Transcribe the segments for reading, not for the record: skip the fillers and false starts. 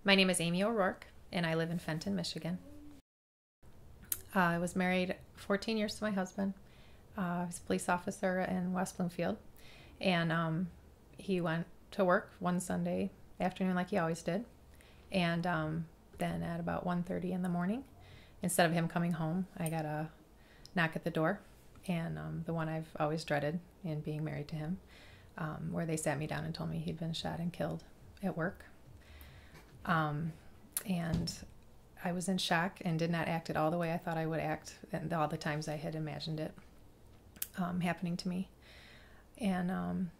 My name is Amy O'Rourke, and I live in Fenton, Michigan. I was married 14 years to my husband. I was a police officer in West Bloomfield, and he went to work one Sunday afternoon like he always did, and then at about 1:30 in the morning, instead of him coming home, I got a knock at the door, and the one I've always dreaded in being married to him, where they sat me down and told me he'd been shot and killed at work. And I was in shock and did not act at all the way I thought I would act, and all the times I had imagined it happening to me. And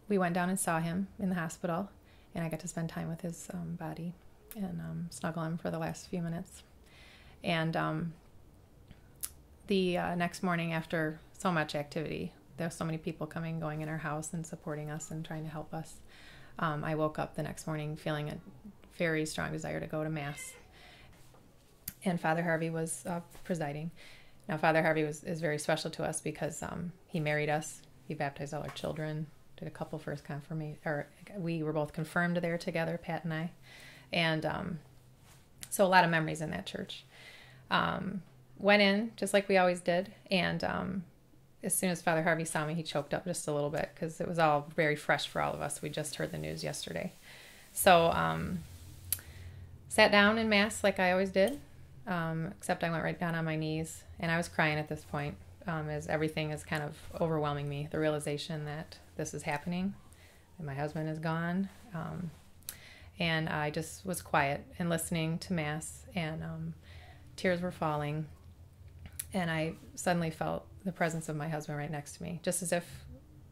we went down and saw him in the hospital, and I got to spend time with his body and snuggle him for the last few minutes. And the next morning, after so much activity, there were so many people coming, going in our house and supporting us and trying to help us. I woke up the next morning feeling a very strong desire to go to Mass. And Father Harvey was presiding. Now, Father Harvey is very special to us because he married us. He baptized all our children, did a couple first confirmation, or we were both confirmed there together, Pat and I. And so a lot of memories in that church. Went in just like we always did, and as soon as Father Harvey saw me, he choked up just a little bit because it was all very fresh for all of us. We just heard the news yesterday. So sat down in Mass like I always did, except I went right down on my knees, and I was crying at this point as everything is kind of overwhelming me. The realization that this is happening, that my husband is gone, and I just was quiet and listening to Mass, and tears were falling, and I suddenly felt the presence of my husband right next to me, just as if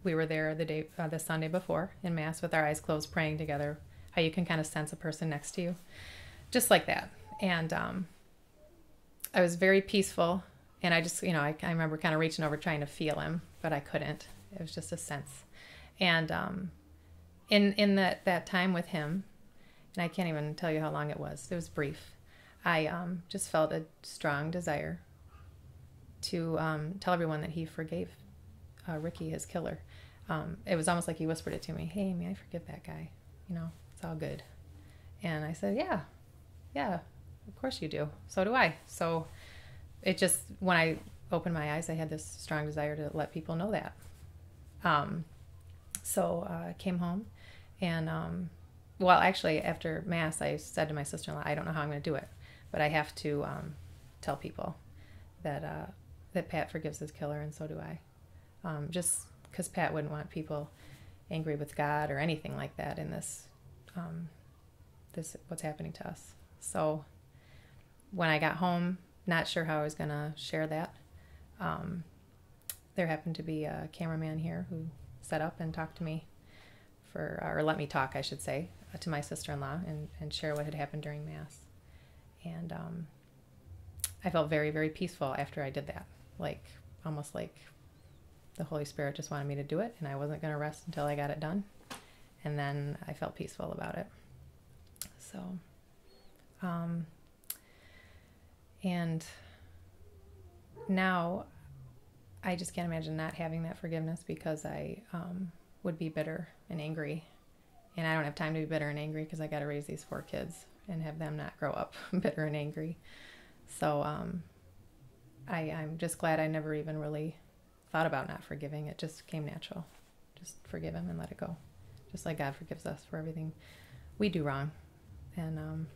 we were there the Sunday before in Mass with our eyes closed praying together, how you can kind of sense a person next to you, just like that. And I was very peaceful, and I just, I remember kind of reaching over trying to feel him, but I couldn't. It was just a sense. And in that time with him, and I can't even tell you how long it was brief, I just felt a strong desire to tell everyone that he forgave Ricky, his killer. It was almost like he whispered it to me. Hey, Amy, I forgive that guy. It's all good. And I said, yeah, of course you do. So do I. So it just, when I opened my eyes, I had this strong desire to let people know that. So I came home, and well, actually, after Mass, I said to my sister-in-law, I don't know how I'm going to do it, but I have to tell people that Pat forgives his killer, and so do I. Just because Pat wouldn't want people angry with God or anything like that in this what's happening to us. So when I got home, not sure how I was going to share that. There happened to be a cameraman here who set up and talked to me or let me talk, I should say, to my sister-in-law and share what had happened during Mass. And I felt very, very peaceful after I did that. Almost like the Holy Spirit just wanted me to do it, and I wasn't going to rest until I got it done. And then I felt peaceful about it. So, and now I just can't imagine not having that forgiveness, because I would be bitter and angry. And I don't have time to be bitter and angry because I got to raise these 4 kids and have them not grow up bitter and angry. So I'm just glad I never even really thought about not forgiving. It just came natural. Just forgive him and let it go. Just like God forgives us for everything we do wrong. And